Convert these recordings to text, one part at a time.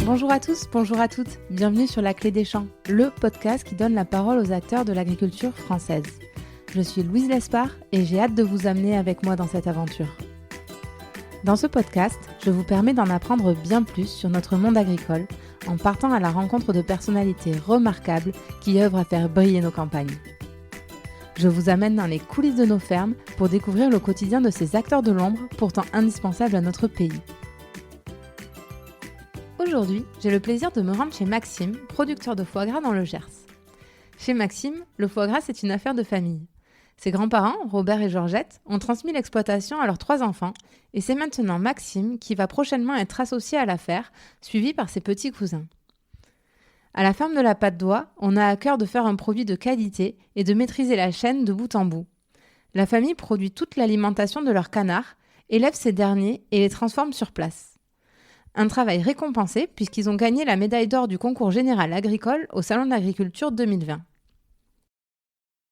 Bonjour à tous, bonjour à toutes, bienvenue sur La Clé des Champs, le podcast qui donne la parole aux acteurs de l'agriculture française. Je suis Louise Lespard et j'ai hâte de vous amener avec moi dans cette aventure. Dans ce podcast, je vous permets d'en apprendre bien plus sur notre monde agricole en partant à la rencontre de personnalités remarquables qui œuvrent à faire briller nos campagnes. Je vous amène dans les coulisses de nos fermes pour découvrir le quotidien de ces acteurs de l'ombre pourtant indispensables à notre pays. Aujourd'hui, j'ai le plaisir de me rendre chez Maxime, producteur de foie gras dans le Gers. Chez Maxime, le foie gras, c'est une affaire de famille. Ses grands-parents, Robert et Georgette, ont transmis l'exploitation à leurs 3 enfants et c'est maintenant Maxime qui va prochainement être associé à l'affaire, suivi par ses petits cousins. À la ferme de la Patte d'Oie, on a à cœur de faire un produit de qualité et de maîtriser la chaîne de bout en bout. La famille produit toute l'alimentation de leurs canards, élève ces derniers et les transforme sur place. Un travail récompensé puisqu'ils ont gagné la médaille d'or du concours général agricole au Salon de l'Agriculture 2020.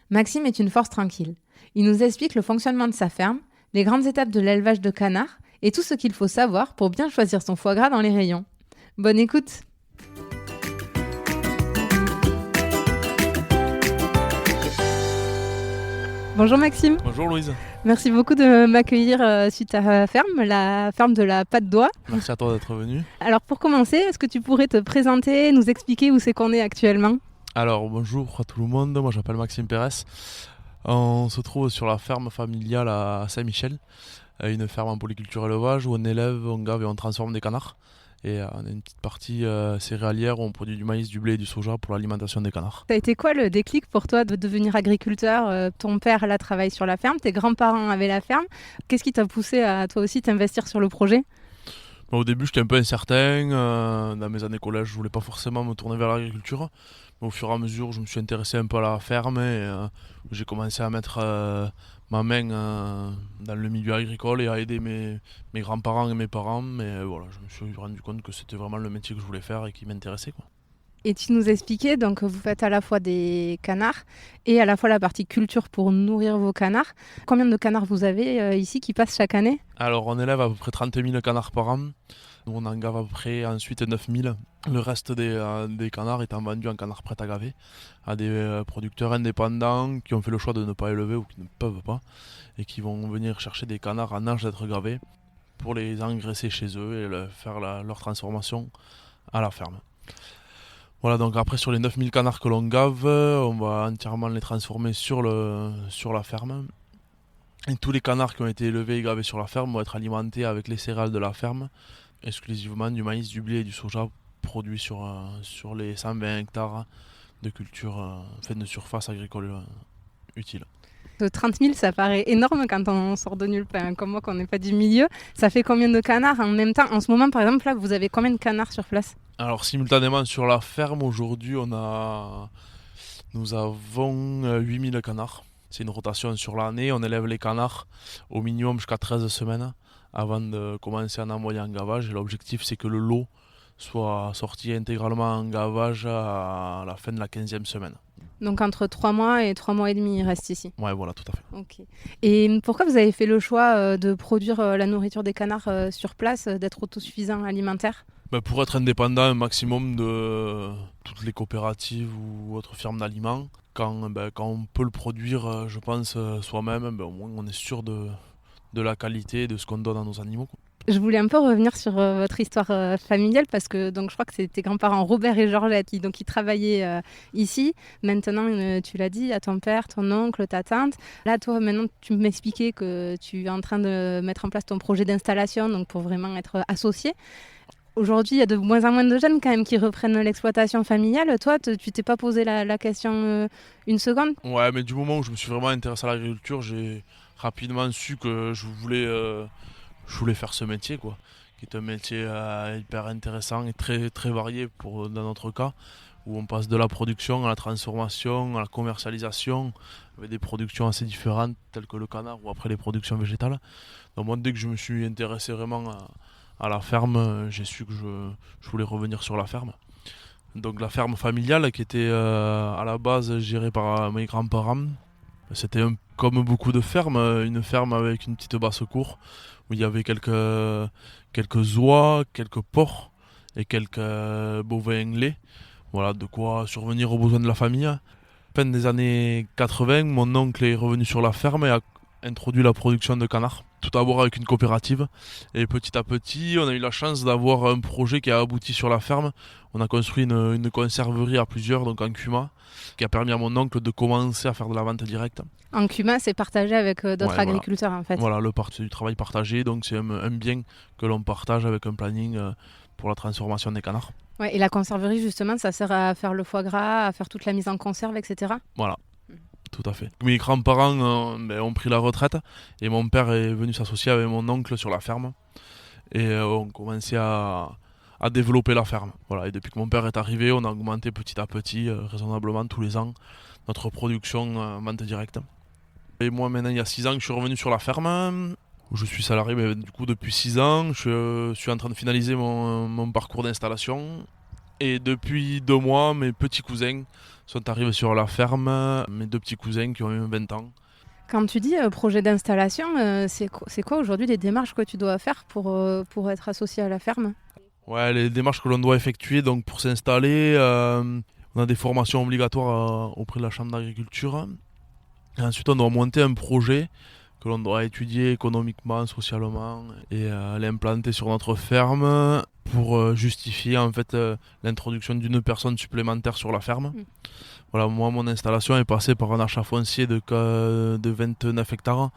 Maxime est une force tranquille. Il nous explique le fonctionnement de sa ferme, les grandes étapes de l'élevage de canards et tout ce qu'il faut savoir pour bien choisir son foie gras dans les rayons. Bonne écoute! Bonjour Maxime. Bonjour Louise. Merci beaucoup de m'accueillir sur ta ferme, la ferme de la Patte d'Oie. Merci à toi d'être venu. Alors pour commencer, est-ce que tu pourrais te présenter, nous expliquer où c'est qu'on est actuellement ? Alors bonjour à tout le monde, moi j'appelle Maxime Pérez. On se trouve sur la ferme familiale à Saint-Michel, une ferme en polyculture élevage où on élève, on gave et on transforme des canards. Et on a une petite partie céréalière où on produit du maïs, du blé et du soja pour l'alimentation des canards. Ça a été quoi le déclic pour toi de devenir agriculteur ? Ton père là travaille sur la ferme, tes grands-parents avaient la ferme. Qu'est-ce qui t'a poussé à toi aussi t'investir sur le projet ? Au début j'étais un peu incertain, dans mes années collège je voulais pas forcément me tourner vers l'agriculture. Mais au fur et à mesure je me suis intéressé un peu à la ferme et j'ai commencé à mettre ma main dans le milieu agricole et à aider mes grands-parents et mes parents. Mais voilà, je me suis rendu compte que c'était vraiment le métier que je voulais faire et qui m'intéressait, quoi. Et tu nous expliquais, donc vous faites à la fois des canards et à la fois la partie culture pour nourrir vos canards. Combien de canards vous avez ici qui passent chaque année ? Alors on élève à peu près 30 000 canards par an. Nous on en gave à peu près ensuite 9 000. Le reste des canards étant vendus en canards prêts à gaver à des producteurs indépendants qui ont fait le choix de ne pas élever ou qui ne peuvent pas et qui vont venir chercher des canards en âge d'être gavés pour les engraisser chez eux et faire leur transformation à la ferme. Voilà, donc après sur les 9000 canards que l'on gave, on va entièrement les transformer sur la ferme. Et tous les canards qui ont été élevés et gavés sur la ferme vont être alimentés avec les céréales de la ferme, exclusivement du maïs, du blé et du soja produits sur les 120 hectares de culture, de surface agricole utile. 30 000, ça paraît énorme quand on sort de nulle part, comme moi, qu'on n'est pas du milieu. Ça fait combien de canards en même temps ? En ce moment, par exemple, là, vous avez combien de canards sur place ? Alors, simultanément, sur la ferme, aujourd'hui, nous avons 8000 canards. C'est une rotation sur l'année. On élève les canards au minimum jusqu'à 13 semaines avant de commencer à en envoyer en gavage. Et l'objectif, c'est que le lot soit sorti intégralement en gavage à la fin de la 15e semaine. Donc entre 3 mois et 3 mois et demi, il reste ici. Ouais, voilà, tout à fait. Ok. Et pourquoi vous avez fait le choix de produire la nourriture des canards sur place, d'être autosuffisant alimentaire ? Pour être indépendant un maximum de toutes les coopératives ou autres firmes d'aliments, quand on peut le produire, je pense, soi-même, au moins on est sûr de la qualité de ce qu'on donne à nos animaux, quoi. Je voulais un peu revenir sur votre histoire familiale parce que donc, je crois que c'est tes grands-parents Robert et Georgette qui travaillaient ici. Maintenant, tu l'as dit, à ton père, ton oncle, ta tante. Là, toi, maintenant, tu m'expliquais que tu es en train de mettre en place ton projet d'installation donc pour vraiment être associé. Aujourd'hui, il y a de moins en moins de jeunes quand même qui reprennent l'exploitation familiale. Toi, tu t'es pas posé la question une seconde ? Ouais, mais du moment où je me suis vraiment intéressé à l'agriculture, j'ai rapidement su que je voulais faire ce métier, quoi, qui est un métier hyper intéressant et très, très varié dans notre cas, où on passe de la production à la transformation, à la commercialisation, avec des productions assez différentes, telles que le canard ou après les productions végétales. Donc moi, dès que je me suis intéressé vraiment à la ferme, j'ai su que je voulais revenir sur la ferme. Donc la ferme familiale qui était à la base gérée par mes grands-parents, c'était comme beaucoup de fermes, une ferme avec une petite basse-cour, où il y avait quelques oies, quelques porcs et quelques bovins laits. Voilà, de quoi survenir aux besoins de la famille. Fin des années 80, mon oncle est revenu sur la ferme et a introduit la production de canards. Tout d'abord avec une coopérative. Et petit à petit, on a eu la chance d'avoir un projet qui a abouti sur la ferme. On a construit une conserverie à plusieurs, donc en CUMA, qui a permis à mon oncle de commencer à faire de la vente directe. En CUMA, c'est partagé avec d'autres agriculteurs en fait. Voilà, c'est du travail partagé, donc c'est un bien que l'on partage avec un planning pour la transformation des canards. Ouais, et la conserverie, justement, ça sert à faire le foie gras, à faire toute la mise en conserve, etc. Voilà, tout à fait. Mes grands-parents ont pris la retraite et mon père est venu s'associer avec mon oncle sur la ferme. Et on commençait à développer la ferme. Voilà, et depuis que mon père est arrivé, on a augmenté petit à petit, raisonnablement tous les ans, notre production vente directe. Et moi, maintenant, il y a 6 ans que je suis revenu sur la ferme, où je suis salarié, mais du coup, depuis 6 ans, je suis en train de finaliser mon parcours d'installation. Et depuis 2 mois, mes petits cousins sont arrivés sur la ferme, mes 2 petits cousins qui ont eu 20 ans. Quand tu dis projet d'installation, c'est quoi aujourd'hui les démarches que tu dois faire pour être associé à la ferme ? Ouais, les démarches que l'on doit effectuer donc pour s'installer, on a des formations obligatoires auprès de la Chambre d'agriculture. Et ensuite, on doit monter un projet que l'on doit étudier économiquement, socialement et l'implanter sur notre ferme pour justifier en fait l'introduction d'une personne supplémentaire sur la ferme. Voilà, moi, mon installation est passée par un achat foncier de 29 hectares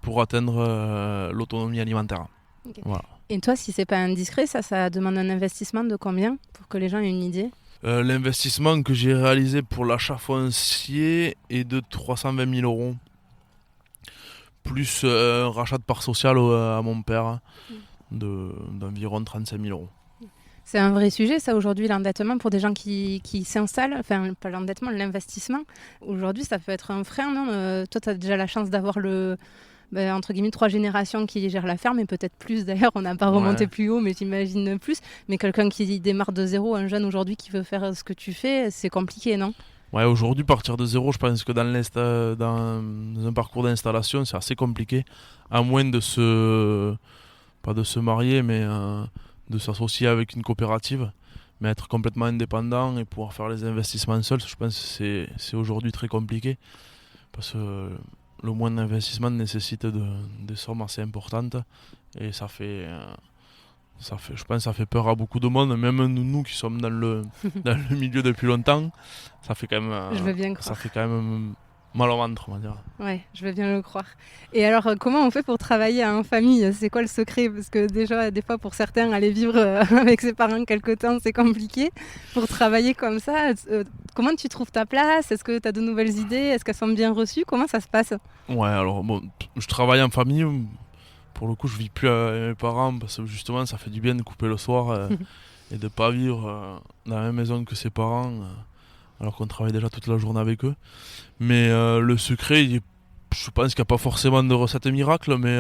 pour atteindre l'autonomie alimentaire. Okay. Voilà. Et toi, si c'est pas indiscret, ça demande un investissement de combien pour que les gens aient une idée ? L'investissement que j'ai réalisé pour l'achat foncier est de 320 000 euros. Plus un rachat de part sociale à mon père d'environ 35 000 euros. C'est un vrai sujet, ça, aujourd'hui, l'endettement pour des gens qui s'installent. Enfin, pas l'endettement, l'investissement. Aujourd'hui, ça peut être un frein, non ? Toi, tu as déjà la chance d'avoir entre guillemets 3 générations qui gèrent la ferme, et peut-être plus d'ailleurs, on n'a pas remonté plus haut, mais j'imagine plus. Mais quelqu'un qui démarre de zéro, un jeune aujourd'hui qui veut faire ce que tu fais, c'est compliqué, non ? Ouais, aujourd'hui, partir de zéro, je pense que dans un parcours d'installation, c'est assez compliqué, à moins pas de se marier, mais de s'associer avec une coopérative, mais être complètement indépendant et pouvoir faire les investissements seul, je pense que c'est aujourd'hui très compliqué, parce que le moindre investissement nécessite des sommes assez importantes, et ça fait, je pense que ça fait peur à beaucoup de monde, même nous qui sommes dans le milieu depuis longtemps, ça fait quand même, je veux bien croire. Ça fait quand même mal au ventre, on va dire. Ouais, je veux bien le croire. Et alors, comment on fait pour travailler en famille ? C'est quoi le secret ? Parce que déjà, des fois, pour certains, aller vivre avec ses parents quelque temps, c'est compliqué. Pour travailler comme ça, comment tu trouves ta place ? Est-ce que tu as de nouvelles idées ? Est-ce qu'elles sont bien reçues ? Comment ça se passe ? Ouais, alors bon, je travaille en famille. Pour le coup, je vis plus avec mes parents parce que justement, ça fait du bien de couper le soir et de ne pas vivre dans la même maison que ses parents, alors qu'on travaille déjà toute la journée avec eux. Mais le secret, je pense qu'il n'y a pas forcément de recette miracle, mais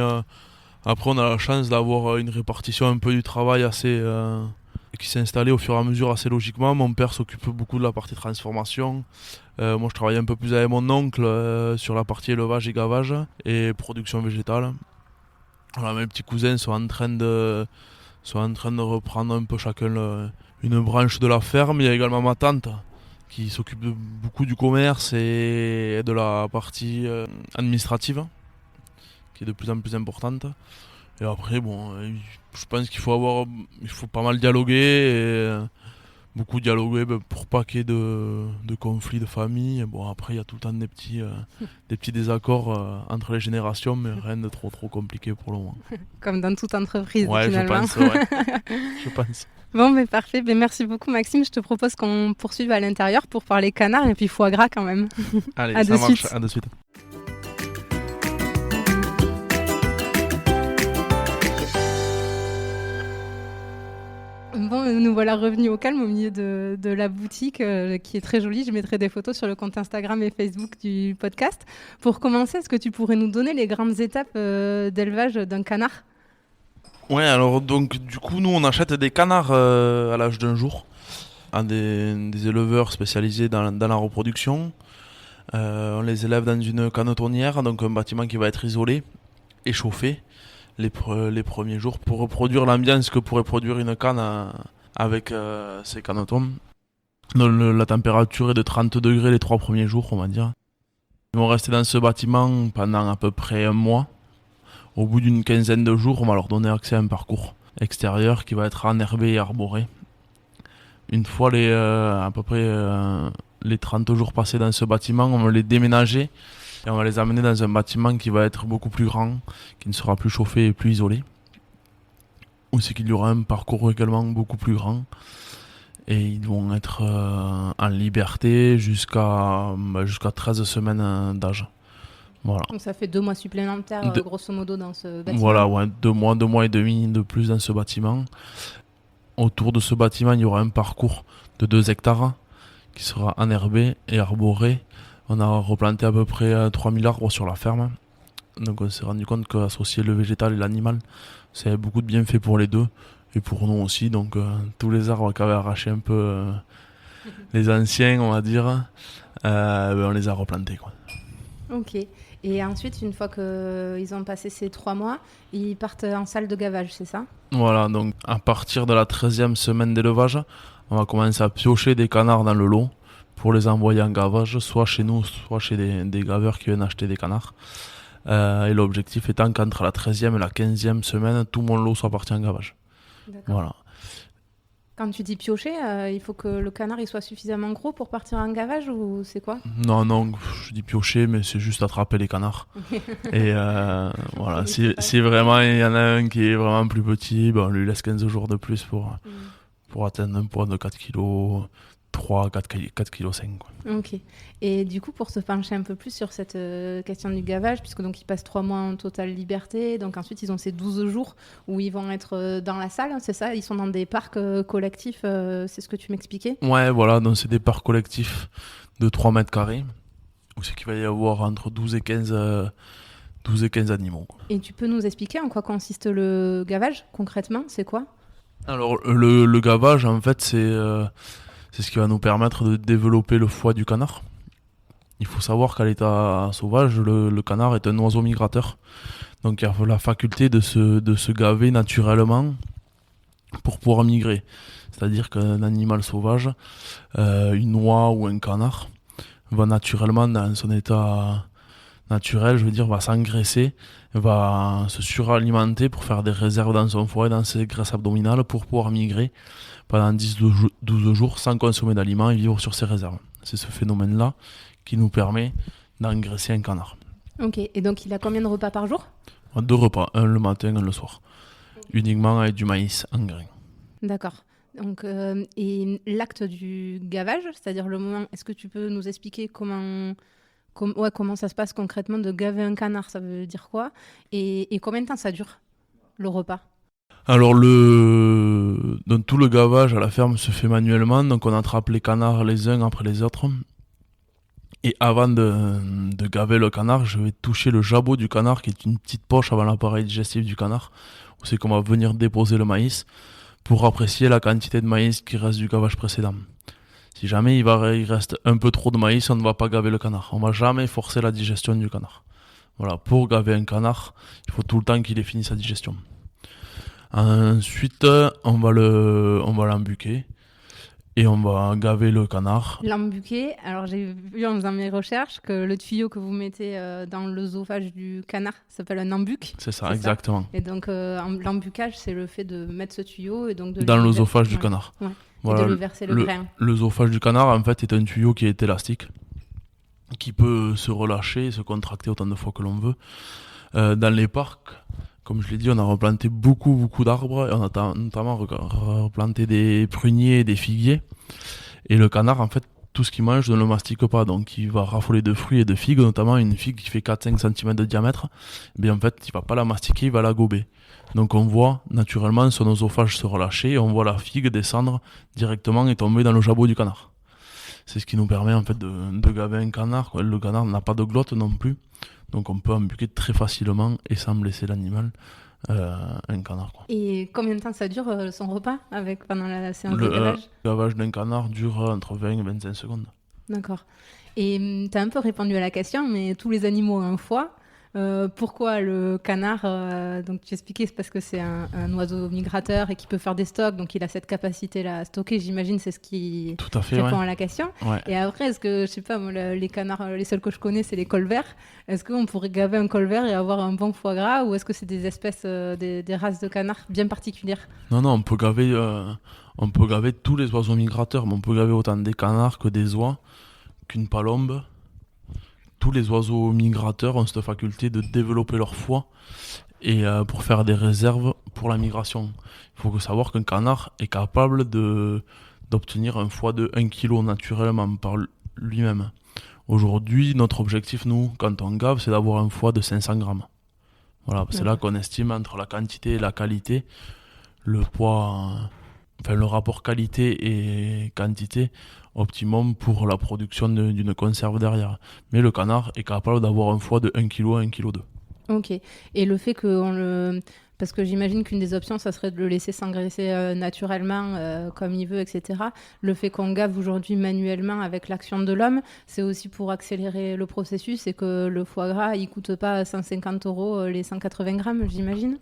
après, on a la chance d'avoir une répartition un peu du travail qui s'est installée au fur et à mesure assez logiquement. Mon père s'occupe beaucoup de la partie transformation. Moi, je travaille un peu plus avec mon oncle sur la partie élevage et gavage et production végétale. Voilà, mes petits cousins sont en train de reprendre un peu chacun une branche de la ferme. Il y a également ma tante qui s'occupe beaucoup du commerce et de la partie administrative, qui est de plus en plus importante. Et après, bon, je pense qu'il faut pas mal dialoguer, et beaucoup dialoguer pour pas qu'il y ait de conflits de famille. Bon, après, il y a tout le temps des petits désaccords entre les générations, mais rien de trop compliqué pour le moment. Comme dans toute entreprise, ouais, finalement. Je pense. Bon, mais parfait. merci beaucoup, Maxime. Je te propose qu'on poursuive à l'intérieur pour parler canard et puis foie gras quand même. Allez, ça marche. À de suite. Bon, nous voilà revenus au calme au milieu de la boutique qui est très jolie. Je mettrai des photos sur le compte Instagram et Facebook du podcast. Pour commencer, est-ce que tu pourrais nous donner les grandes étapes d'élevage d'un canard ? Ouais, alors donc du coup, nous on achète des canards à l'âge d'un jour à des éleveurs spécialisés dans la reproduction. On les élève dans une cannetonnière, donc un bâtiment qui va être isolé et chauffé les premiers jours pour reproduire l'ambiance que pourrait produire une canne avec ces canetons. La température est de 30 degrés les 3 premiers jours, on va dire. Ils vont rester dans ce bâtiment pendant à peu près un mois. Au bout d'une quinzaine de jours, on va leur donner accès à un parcours extérieur qui va être enherbé et arboré. Une fois à peu près les 30 jours passés dans ce bâtiment, on va les déménager et on va les amener dans un bâtiment qui va être beaucoup plus grand, qui ne sera plus chauffé et plus isolé. Où c'est qu'il y aura un parcours également beaucoup plus grand. Et ils vont être en liberté jusqu'à 13 semaines d'âge. Voilà. Donc ça fait 2 mois supplémentaires, grosso modo, dans ce bâtiment. Voilà, ouais, 2 mois et demi de plus dans ce bâtiment. Autour de ce bâtiment, il y aura un parcours de 2 hectares qui sera enherbé et arboré. On a replanté à peu près 3000 arbres sur la ferme. Donc on s'est rendu compte qu'associer le végétal et l'animal, c'est beaucoup de bienfaits pour les deux. Et pour nous aussi, donc tous les arbres qu'avaient arraché un peu les anciens, on va dire, on les a replantés, quoi. Ok. Et ensuite, une fois qu'ils ont passé ces 3 mois, ils partent en salle de gavage, c'est ça? Voilà, donc à partir de la 13e semaine d'élevage, on va commencer à piocher des canards dans le lot pour les envoyer en gavage, soit chez nous, soit chez des gaveurs qui viennent acheter des canards. Et l'objectif étant qu'entre la 13e et la 15e semaine, tout mon lot soit parti en gavage. D'accord. Voilà. Quand tu dis piocher, il faut que le canard il soit suffisamment gros pour partir en gavage ou c'est quoi? Non, je dis piocher, mais c'est juste attraper les canards. Et voilà, si vraiment il y en a un qui est vraiment plus petit, on lui laisse 15 jours de plus pour atteindre un poids de 4 kg, 3, 4 kg 5. Quoi. Ok. Et du coup, pour se pencher un peu plus sur cette question du gavage, puisque donc ils passent 3 mois en totale liberté, donc ensuite ils ont ces 12 jours où ils vont être dans la salle, c'est ça? Ils sont dans des parcs collectifs, c'est ce que tu m'expliquais? Ouais, voilà, donc c'est des parcs collectifs de 3 mètres carrés, où c'est qu'il va y avoir entre 12 et 15 animaux. Quoi. Et tu peux nous expliquer en quoi consiste le gavage, concrètement? C'est quoi? Alors, le gavage, en fait, c'est ce qui va nous permettre de développer le foie du canard. Il faut savoir qu'à l'état sauvage, le canard est un oiseau migrateur. Donc il a la faculté de se gaver naturellement pour pouvoir migrer. C'est-à-dire qu'un animal sauvage, une oie ou un canard, va naturellement dans son état naturel, va s'engraisser, va se suralimenter pour faire des réserves dans son foie et dans ses graisses abdominales pour pouvoir migrer pendant 10-12 jours sans consommer d'aliments et vivre sur ses réserves. C'est ce phénomène-là qui nous permet d'engraisser un canard. Ok, et donc il a combien de repas par jour? 2 repas, un le matin, un le soir. Uniquement avec du maïs en grains. D'accord. Donc, et l'acte du gavage, c'est-à-dire le moment, est-ce que tu peux nous expliquer comment ça se passe concrètement de gaver un canard, ça veut dire quoi? Et combien de temps ça dure, le repas? Alors donc, tout le gavage à la ferme se fait manuellement, donc on attrape les canards les uns après les autres. Et avant de gaver le canard, je vais toucher le jabot du canard, qui est une petite poche avant l'appareil digestif du canard, où c'est qu'on va venir déposer le maïs pour apprécier la quantité de maïs qui reste du gavage précédent. Si jamais il reste un peu trop de maïs, on ne va pas gaver le canard. On ne va jamais forcer la digestion du canard. Voilà, pour gaver un canard, il faut tout le temps qu'il ait fini sa digestion. Ensuite, on va l'embuquer et on va gaver le canard. L'embuquer, alors j'ai vu en faisant mes recherches que le tuyau que vous mettez dans l'œsophage du canard s'appelle un embuc. C'est ça, exactement. Ça. Et donc l'embucage, c'est le fait de mettre ce tuyau et donc de dans l'œsophage du canard. Ouais. Voilà, et de lui verser le grain. L'œsophage du canard, en fait, est un tuyau qui est élastique, qui peut se relâcher et se contracter autant de fois que l'on veut. Dans les parcs, comme je l'ai dit, on a replanté beaucoup d'arbres, et on a notamment replanté des pruniers et des figuiers. Et le canard, en fait, tout ce qu'il mange ne le mastique pas, donc il va raffoler de fruits et de figues, notamment une figue qui fait 4-5 cm de diamètre. Et bien en fait, il va pas la mastiquer, il va la gober. Donc on voit naturellement son œsophage se relâcher, et on voit la figue descendre directement et tomber dans le jabot du canard. C'est ce qui nous permet en fait de gaver un canard. Le canard n'a pas de glotte non plus, donc on peut embuquer très facilement et sans blesser l'animal un canard. Quoi. Et combien de temps ça dure son repas pendant la séance de gavage? Le gavage d'un canard dure entre 20 et 25 secondes. D'accord. Et tu as un peu répondu à la question, mais tous les animaux ont un foie. Pourquoi le canard donc tu expliquais, c'est parce que c'est un oiseau migrateur et qui peut faire des stocks, donc il a cette capacité-là à stocker, j'imagine, c'est ce qui Tout à fait, répond ouais. à la question. Ouais. Et après, est-ce que, je sais pas, moi, les canards, les seuls que je connais, c'est les colverts. Est-ce qu'on pourrait gaver un colvert et avoir un bon foie gras, ou est-ce que c'est des espèces, des races de canards bien particulières? Non, on peut gaver tous les oiseaux migrateurs, mais on peut gaver autant des canards que des oies, qu'une palombe. Tous les oiseaux migrateurs ont cette faculté de développer leur foie et pour faire des réserves pour la migration. Il faut savoir qu'un canard est capable d'obtenir un foie de 1 kg naturellement par lui-même. Aujourd'hui, notre objectif, nous, quand on gave, c'est d'avoir un foie de 500 grammes. Voilà, c'est là qu'on estime entre la quantité et la qualité, le poids, le rapport qualité et quantité optimum pour la production d'une conserve derrière. Mais le canard est capable d'avoir un foie de 1 kg à 1,2 kg. Ok. Et le fait qu'on le... Parce que j'imagine qu'une des options, ça serait de le laisser s'engraisser naturellement, comme il veut, etc. Le fait qu'on gave aujourd'hui manuellement avec l'action de l'homme, c'est aussi pour accélérer le processus et que le foie gras, il coûte pas 150 € les 180 grammes, j'imagine.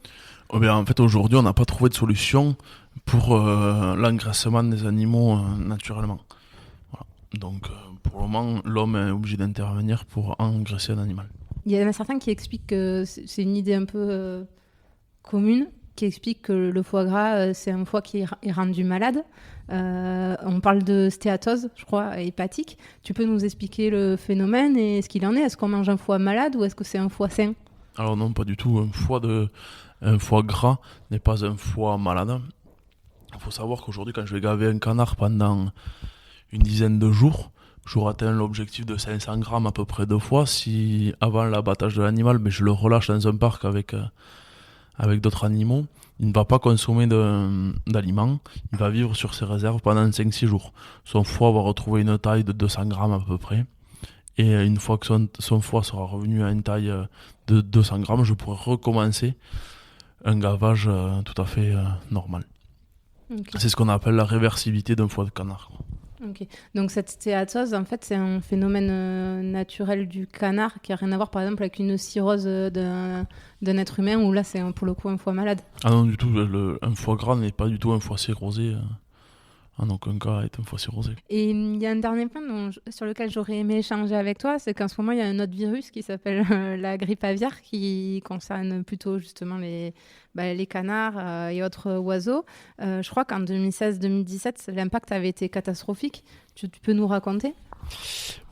Oh bien, en fait, aujourd'hui, on n'a pas trouvé de solution pour l'engraissement des animaux naturellement. Voilà. Donc, pour le moment, l'homme est obligé d'intervenir pour engraisser un animal. Il y en a certains qui expliquent que c'est une idée un peu commune, qui explique que le foie gras, c'est un foie qui est rendu malade. On parle de stéatose, je crois, hépatique. Tu peux nous expliquer le phénomène et ce qu'il en est? Est-ce qu'on mange un foie malade ou est-ce que c'est un foie sain? Alors non, pas du tout. Un foie gras n'est pas un foie malade. Il faut savoir qu'aujourd'hui, quand je vais gaver un canard pendant une dizaine de jours, j'aurai atteint l'objectif de 500 grammes à peu près de foie. Si avant l'abattage de l'animal, je le relâche dans un parc avec d'autres animaux, il ne va pas consommer d'aliments, il va vivre sur ses réserves pendant 5-6 jours. Son foie va retrouver une taille de 200 grammes à peu près. Et une fois que son foie sera revenu à une taille de 200 grammes, je pourrai recommencer un gavage tout à fait normal. Okay. C'est ce qu'on appelle la réversibilité d'un foie de canard. Okay. Donc cette stéatose, en fait, c'est un phénomène naturel du canard qui n'a rien à voir, par exemple, avec une cirrhose d'un être humain, où là, c'est pour le coup un foie malade. Ah non, du tout. Un foie gras n'est pas du tout un foie cirrhosé. En aucun cas est un foie cirrhosé. Et il y a un dernier point sur lequel j'aurais aimé échanger avec toi, c'est qu'en ce moment, il y a un autre virus qui s'appelle la grippe aviaire, qui concerne plutôt justement les canards et autres oiseaux. Je crois qu'en 2016-2017, l'impact avait été catastrophique. Tu peux nous raconter?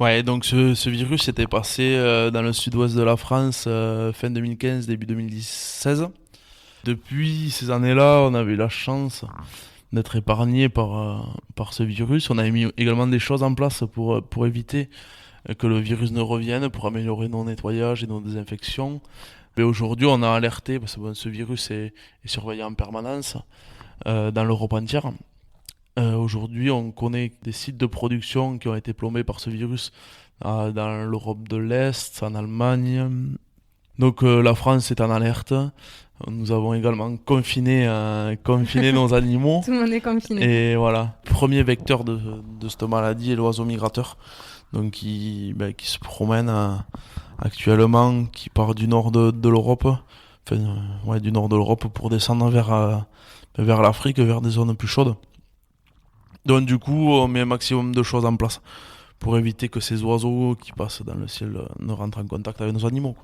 Ouais, donc ce virus s'était passé dans le sud-ouest de la France fin 2015, début 2016. Depuis ces années-là, on avait eu la chance d'être épargné par ce virus. On avait mis également des choses en place pour éviter que le virus ne revienne, pour améliorer nos nettoyages et nos désinfections. Mais aujourd'hui, on a alerté, parce que ce virus est surveillé en permanence dans l'Europe entière. Aujourd'hui, on connaît des sites de production qui ont été plombés par ce virus dans l'Europe de l'Est, en Allemagne. Donc la France est en alerte. Nous avons également confiné nos animaux. Tout le monde est confiné. Et voilà, premier vecteur de cette maladie est l'oiseau migrateur, donc qui se promène actuellement, qui part du nord de l'Europe, du nord de l'Europe pour descendre vers l'Afrique, vers des zones plus chaudes. Donc du coup, on met un maximum de choses en place pour éviter que ces oiseaux qui passent dans le ciel ne rentrent en contact avec nos animaux.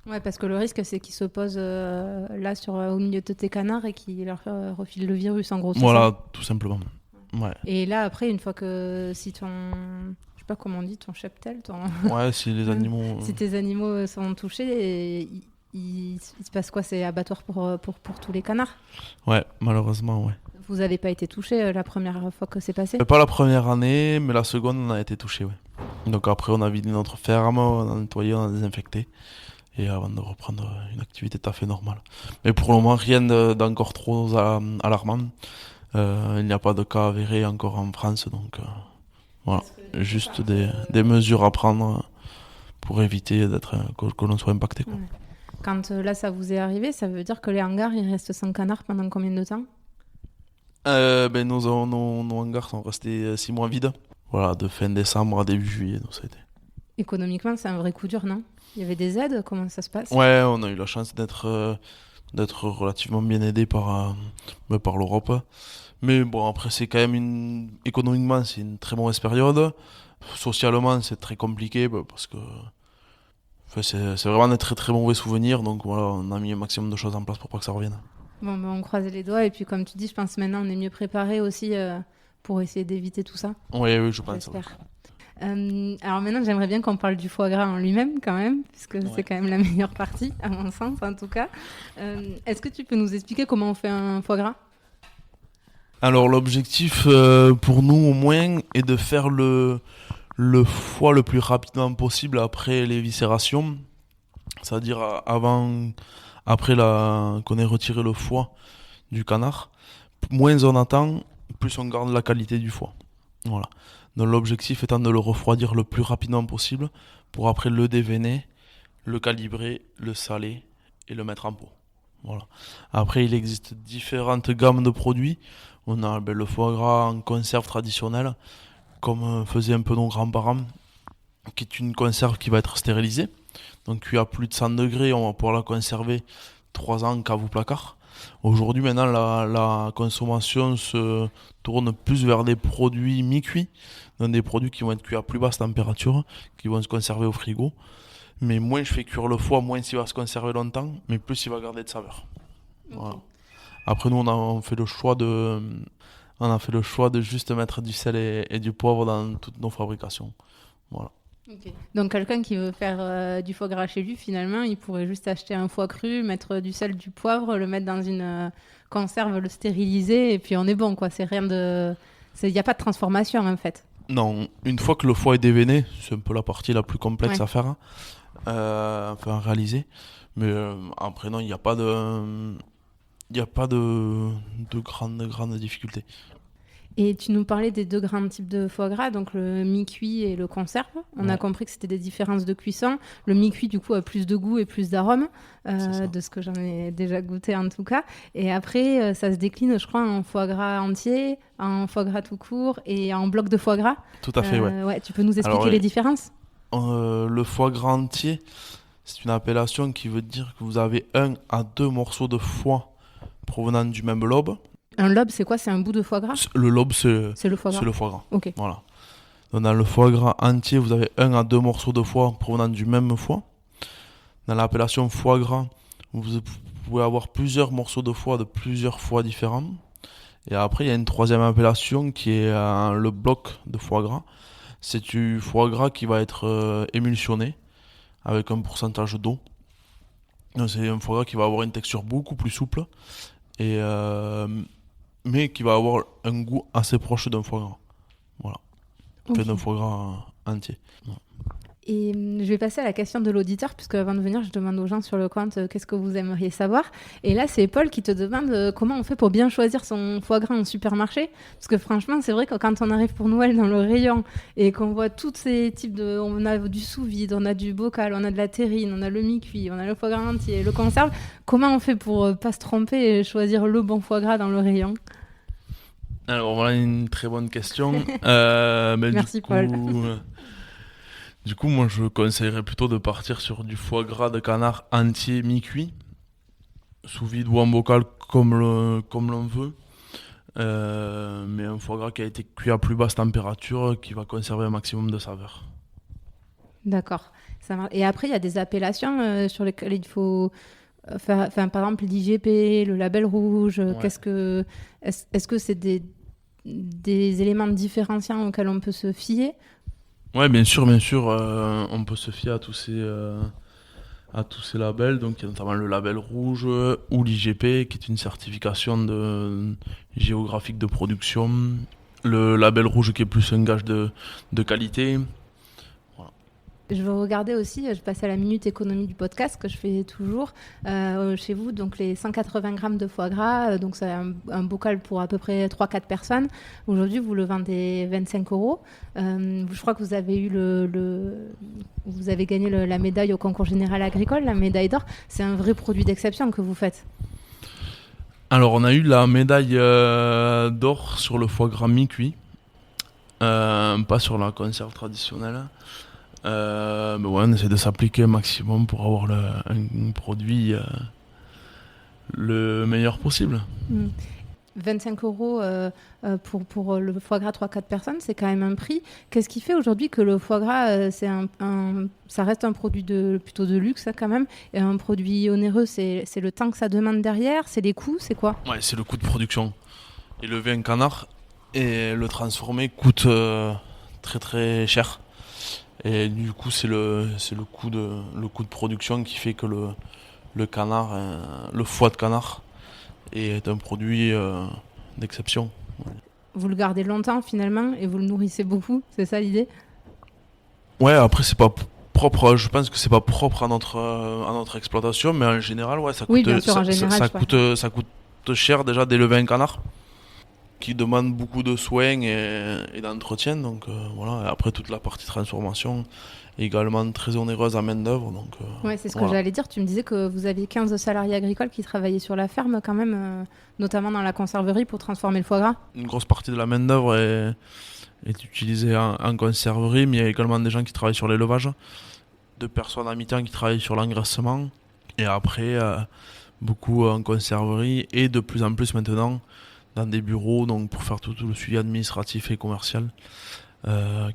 Ouais, parce que le risque, c'est qu'ils se posent là au milieu de tes canards et qu'ils leur refilent le virus, en gros. Voilà, ça tout simplement. Ouais. Et là, après, une fois que si ton... Je sais pas comment on dit, ton cheptel, Ouais, si les animaux... si tes animaux sont touchés, il se passe quoi? C'est abattoir pour tous les canards? Ouais, malheureusement, ouais. Vous n'avez pas été touché la première fois que c'est passé? Pas la première année, mais la seconde, on a été touché, ouais. Donc après, on a vidé notre ferme, on a nettoyé, on a désinfecté. Et avant de reprendre une activité tout à fait normale. Mais pour le moment, rien d'encore trop alarmant. Il n'y a pas de cas avérés encore en France, donc voilà. Juste des mesures à prendre pour éviter que l'on soit impacté, quoi. Ouais. Quand là, ça vous est arrivé, ça veut dire que les hangars, ils restent sans canards pendant combien de temps? Nos hangars sont restés 6 mois vides. Voilà, de fin décembre à début juillet, donc ça a été. Économiquement, c'est un vrai coup dur, non? Il y avait des aides, comment ça se passe? Ouais, on a eu la chance d'être relativement bien aidé par l'Europe. Mais bon, après, c'est quand même économiquement, c'est une très mauvaise période. Socialement, c'est très compliqué parce que enfin, c'est vraiment des très très mauvais souvenirs. Donc voilà, on a mis un maximum de choses en place pour pas que ça revienne. Bon, on croise les doigts et puis comme tu dis, je pense maintenant on est mieux préparé aussi pour essayer d'éviter tout ça. Oui, oui, je pense. J'espère. Alors maintenant, j'aimerais bien qu'on parle du foie gras en lui-même quand même, puisque c'est quand même la meilleure partie, à mon sens en tout cas. Est-ce que tu peux nous expliquer comment on fait un foie gras? Alors l'objectif pour nous au moins est de faire le foie le plus rapidement possible après l'éviscération. C'est-à-dire après qu'on ait retiré le foie du canard. Moins on attend, plus on garde la qualité du foie. Voilà. Donc l'objectif étant de le refroidir le plus rapidement possible pour après le déveiner, le calibrer, le saler et le mettre en pot. Voilà. Après, il existe différentes gammes de produits. On a le foie gras en conserve traditionnelle, comme faisaient un peu nos grands-parents, qui est une conserve qui va être stérilisée. Donc cuit à plus de 100 degrés, on va pouvoir la conserver 3 ans en cave ou placard. Aujourd'hui, maintenant, la consommation se tourne plus vers des produits mi-cuits, donc des produits qui vont être cuits à plus basse température, qui vont se conserver au frigo. Mais moins je fais cuire le foie, moins il va se conserver longtemps, mais plus il va garder de saveur. Okay. Voilà. Après, nous, on a fait le choix de juste mettre du sel et du poivre dans toutes nos fabrications. Voilà. Okay. Donc quelqu'un qui veut faire du foie gras chez lui, finalement, il pourrait juste acheter un foie cru, mettre du sel, du poivre, le mettre dans une conserve, le stériliser, et puis on est bon, quoi. Il n'y a pas de transformation, en fait. Non, une fois que le foie est déveiné, c'est un peu la partie la plus complexe à faire, à réaliser. Mais après, non, il n'y a pas de grandes difficultés. Et tu nous parlais des deux grands types de foie gras, donc le mi-cuit et le conserve. On a compris que c'était des différences de cuisson. Le mi-cuit, du coup, a plus de goût et plus d'arôme, de ce que j'en ai déjà goûté en tout cas. Et après, ça se décline, je crois, en foie gras entier, en foie gras tout court et en bloc de foie gras. Tout à fait, ouais. Tu peux nous expliquer les différences? Le foie gras entier, c'est une appellation qui veut dire que vous avez 1 à 2 morceaux de foie provenant du même lobe. Un lobe, c'est quoi? C'est un bout de foie gras? Le lobe, c'est le foie gras. C'est le foie gras. Ok. Voilà. Donc, dans le foie gras entier, vous avez 1 à 2 morceaux de foie provenant du même foie. Dans l'appellation foie gras, vous pouvez avoir plusieurs morceaux de foie de plusieurs foies différents. Et après, il y a une troisième appellation qui est le bloc de foie gras. C'est du foie gras qui va être émulsionné avec un pourcentage d'eau. Donc, c'est un foie gras qui va avoir une texture beaucoup plus souple. Mais qui va avoir un goût assez proche d'un foie gras. Voilà. Okay. D'un foie gras entier. Ouais. Et je vais passer à la question de l'auditeur, puisque avant de venir, je demande aux gens sur le compte qu'est-ce que vous aimeriez savoir. Et là, c'est Paul qui te demande comment on fait pour bien choisir son foie gras en supermarché. Parce que franchement, c'est vrai que quand on arrive pour Noël dans le rayon et qu'on voit tous ces types de... On a du sous-vide, on a du bocal, on a de la terrine, on a le mi-cuit, on a le foie gras entier, le conserve. Comment on fait pour pas se tromper et choisir le bon foie gras dans le rayon? Alors voilà une très bonne question. Merci Paul. Du coup, moi je conseillerais plutôt de partir sur du foie gras de canard entier mi-cuit, sous vide ou en bocal comme l'on veut. Mais un foie gras qui a été cuit à plus basse température, qui va conserver un maximum de saveur. D'accord. Et après, il y a des appellations sur lesquelles il faut... par exemple l'IGP, le label rouge, ouais. Est-ce que c'est des éléments différenciants auxquels on peut se fier? Ouais, bien sûr, on peut se fier à tous ces labels. Donc il y a notamment le label rouge ou l'IGP, qui est une certification géographique de production. Le label rouge qui est plus un gage de qualité. Je veux regarder aussi, je passe à la minute économie du podcast que je fais toujours chez vous, donc les 180 grammes de foie gras, donc c'est un bocal pour à peu près 3-4 personnes. Aujourd'hui, vous le vendez 25 €. Je crois que vous avez eu vous avez gagné la médaille au concours général agricole, la médaille d'or. C'est un vrai produit d'exception que vous faites. Alors, on a eu la médaille d'or sur le foie gras mi-cuit, pas sur la conserve traditionnelle. Mais ouais, on essaie de s'appliquer un maximum pour avoir un produit le meilleur possible. 25 euros pour le foie gras 3-4 personnes, c'est quand même un prix. Qu'est-ce qui fait aujourd'hui que le foie gras, ça reste un produit plutôt de luxe quand même, et un produit onéreux, c'est le temps que ça demande derrière, c'est les coûts, c'est quoi ? Ouais, c'est le coût de production. Élever un canard et le transformer coûte très très cher. Et du coup, c'est le coût de production qui fait que le canard, le foie de canard, est un produit d'exception. Vous le gardez longtemps finalement et vous le nourrissez beaucoup, c'est ça l'idée ? Ouais, après c'est pas propre, je pense que c'est pas propre à notre exploitation, mais en général, ouais, ça coûte, Oui, bien sûr, en général, ça coûte cher déjà d'élever un canard, qui demande beaucoup de soins et d'entretien, donc voilà. Et après toute la partie transformation est également très onéreuse à main d'œuvre, donc. Ouais, c'est ce que voilà. j'allais dire. Tu me disais que vous aviez 15 salariés agricoles qui travaillaient sur la ferme quand même, notamment dans la conserverie pour transformer le foie gras. Une grosse partie de la main d'œuvre est utilisée en conserverie, mais il y a également des gens qui travaillent sur l'élevage, 2 personnes à mi-temps qui travaillent sur l'engraissement, et après beaucoup en conserverie, et de plus en plus maintenant dans des bureaux, donc pour faire tout le suivi administratif et commercial,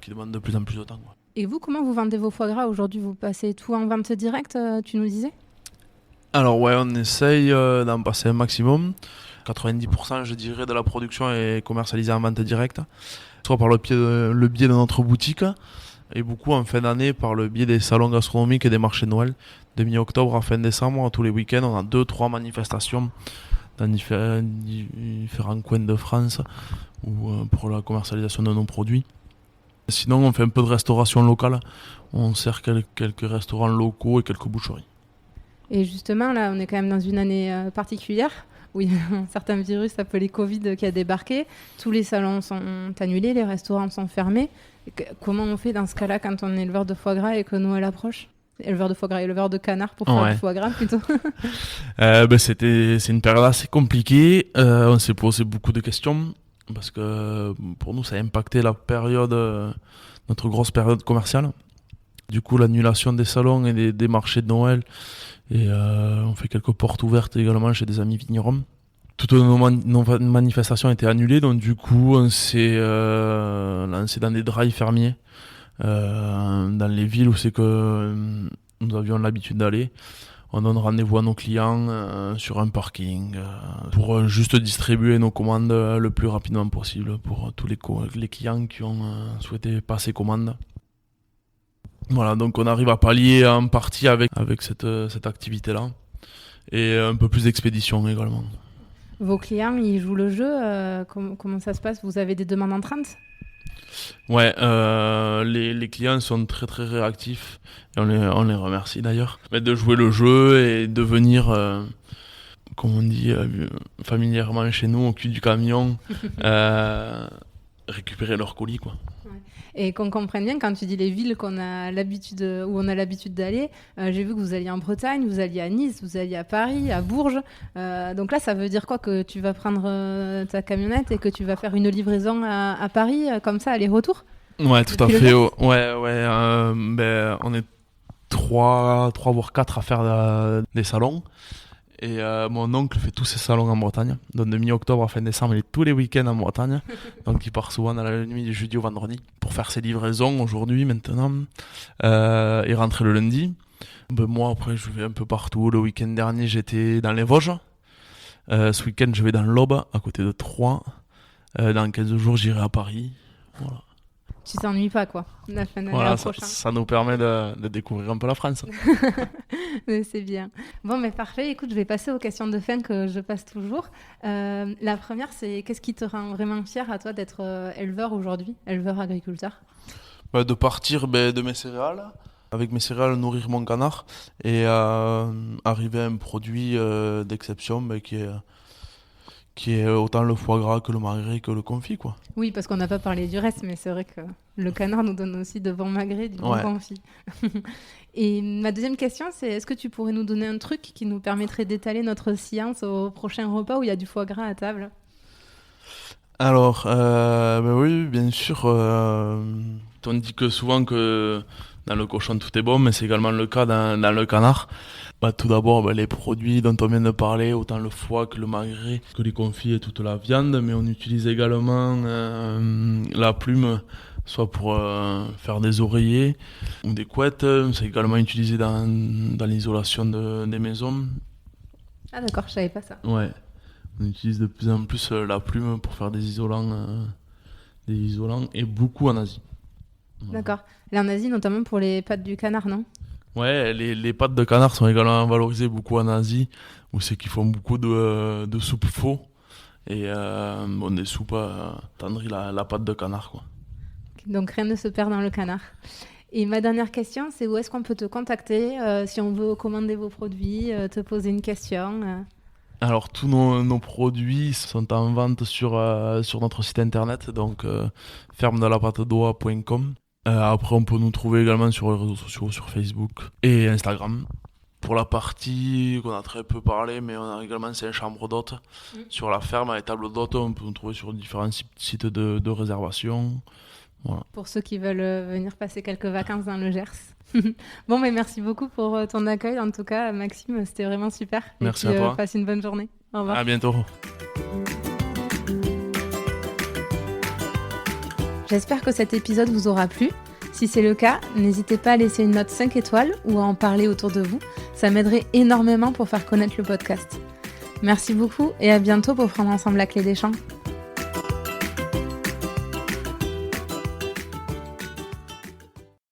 qui demande de plus en plus de temps, quoi. Et vous, comment vous vendez vos foie gras aujourd'hui ? Vous passez tout en vente directe, tu nous disais ? Alors ouais, on essaye d'en passer un maximum. 90% je dirais de la production est commercialisée en vente directe, soit par le biais de notre boutique, et beaucoup en fin d'année par le biais des salons gastronomiques et des marchés de Noël. De mi-octobre à fin décembre, tous les week-ends, on a 2-3 manifestations dans différents coins de France pour la commercialisation de nos produits. Sinon, on fait un peu de restauration locale. On sert quelques restaurants locaux et quelques boucheries. Et justement, là, on est quand même dans une année particulière où il y a un certain virus appelé Covid qui a débarqué. Tous les salons sont annulés, les restaurants sont fermés. Comment on fait dans ce cas-là quand on est éleveur de foie gras et que Noël approche ? Éleveur de foie gras, éleveur de canard pour faire du foie gras plutôt. C'est une période assez compliquée. On s'est posé beaucoup de questions parce que pour nous, ça a impacté notre grosse période commerciale. Du coup, l'annulation des salons et des marchés de Noël. Et on fait quelques portes ouvertes également chez des amis vignerons. Toutes nos manifestations étaient annulées, donc du coup, on s'est lancé dans des drives fermiers. Dans les villes où c'est que nous avions l'habitude d'aller. On donne rendez-vous à nos clients sur un parking pour juste distribuer nos commandes le plus rapidement possible pour tous les clients qui ont souhaité passer commande. Voilà, donc on arrive à pallier en partie avec cette activité-là, et un peu plus d'expédition également. Vos clients, ils jouent le jeu, comment ça se passe ? Vous avez des demandes entrantes ? Ouais, les clients sont très très réactifs, et on les remercie d'ailleurs. Mais de jouer le jeu et de venir, comme on dit familièrement chez nous, au cul du camion, récupérer leurs colis, quoi. Et qu'on comprenne bien, quand tu dis les villes où on a l'habitude d'aller, j'ai vu que vous alliez en Bretagne, vous alliez à Nice, vous alliez à Paris, à Bourges. Donc là, ça veut dire quoi ? Que tu vas prendre ta camionnette et que tu vas faire une livraison à Paris, comme ça, aller-retour ? Ouais, tout à fait. On est 3 voire 4 à faire des salons. Et mon oncle fait tous ses salons en Bretagne. Donc de mi-octobre à fin décembre, il est tous les week-ends en Bretagne. Donc il part souvent dans la nuit du jeudi au vendredi pour faire ses livraisons aujourd'hui, maintenant. Et rentrer le lundi. Moi, après, je vais un peu partout. Le week-end dernier, j'étais dans les Vosges. Ce week-end, je vais dans l'Aube, à côté de Troyes. Dans 15 jours, j'irai à Paris. Voilà. Tu t'ennuies pas, quoi, la fin d'année Voilà, prochaine. ça nous permet de découvrir un peu la France. Mais c'est bien. Bon, mais parfait. Écoute, je vais passer aux questions de fin que je passe toujours. La première, c'est qu'est-ce qui te rend vraiment fier à toi d'être éleveur aujourd'hui, éleveur-agriculteur ? De partir de mes céréales, avec mes céréales nourrir mon canard, et arriver à un produit d'exception qui est autant le foie gras que le magret que le confit, quoi. Oui, parce qu'on n'a pas parlé du reste, mais c'est vrai que le canard nous donne aussi de bons magrets, du bon confit. Et ma deuxième question, c'est est-ce que tu pourrais nous donner un truc qui nous permettrait d'étaler notre science au prochain repas où il y a du foie gras à table ? Alors, oui, bien sûr. On dit que souvent que Dans le cochon, tout est bon, mais c'est également le cas dans le canard. Tout d'abord, les produits dont on vient de parler, autant le foie que le magret, que les confits et toute la viande, mais on utilise également la plume, soit pour faire des oreillers ou des couettes. C'est également utilisé dans l'isolation des maisons. Ah d'accord, je savais pas ça. Ouais, on utilise de plus en plus la plume pour faire des isolants et beaucoup en Asie. Voilà. D'accord. Là en Asie, notamment pour les pattes du canard, non? Ouais, les pattes de canard sont également valorisées beaucoup en Asie, où c'est qu'ils font beaucoup de soupes faux. Et des soupes tendries la patte de canard, quoi. Donc rien ne se perd dans le canard. Et ma dernière question, c'est où est-ce qu'on peut te contacter si on veut commander vos produits, te poser une question Alors tous nos produits sont en vente sur notre site internet, donc ferme-de-la-pâte-d'oie.com. Après, on peut nous trouver également sur les réseaux sociaux, sur Facebook et Instagram. Pour la partie qu'on a très peu parlé, mais on a également 5 chambres d'hôtes sur la ferme, les tables d'hôtes, on peut nous trouver sur différents sites de réservation. Voilà. pour ceux qui veulent venir passer quelques vacances dans le Gers. Bon, mais merci beaucoup pour ton accueil. En tout cas, Maxime, c'était vraiment super. Merci et puis, à toi. Passe une bonne journée. Au revoir. À bientôt. J'espère que cet épisode vous aura plu. Si c'est le cas, n'hésitez pas à laisser une note 5 étoiles ou à en parler autour de vous. Ça m'aiderait énormément pour faire connaître le podcast. Merci beaucoup et à bientôt pour prendre ensemble la clé des champs.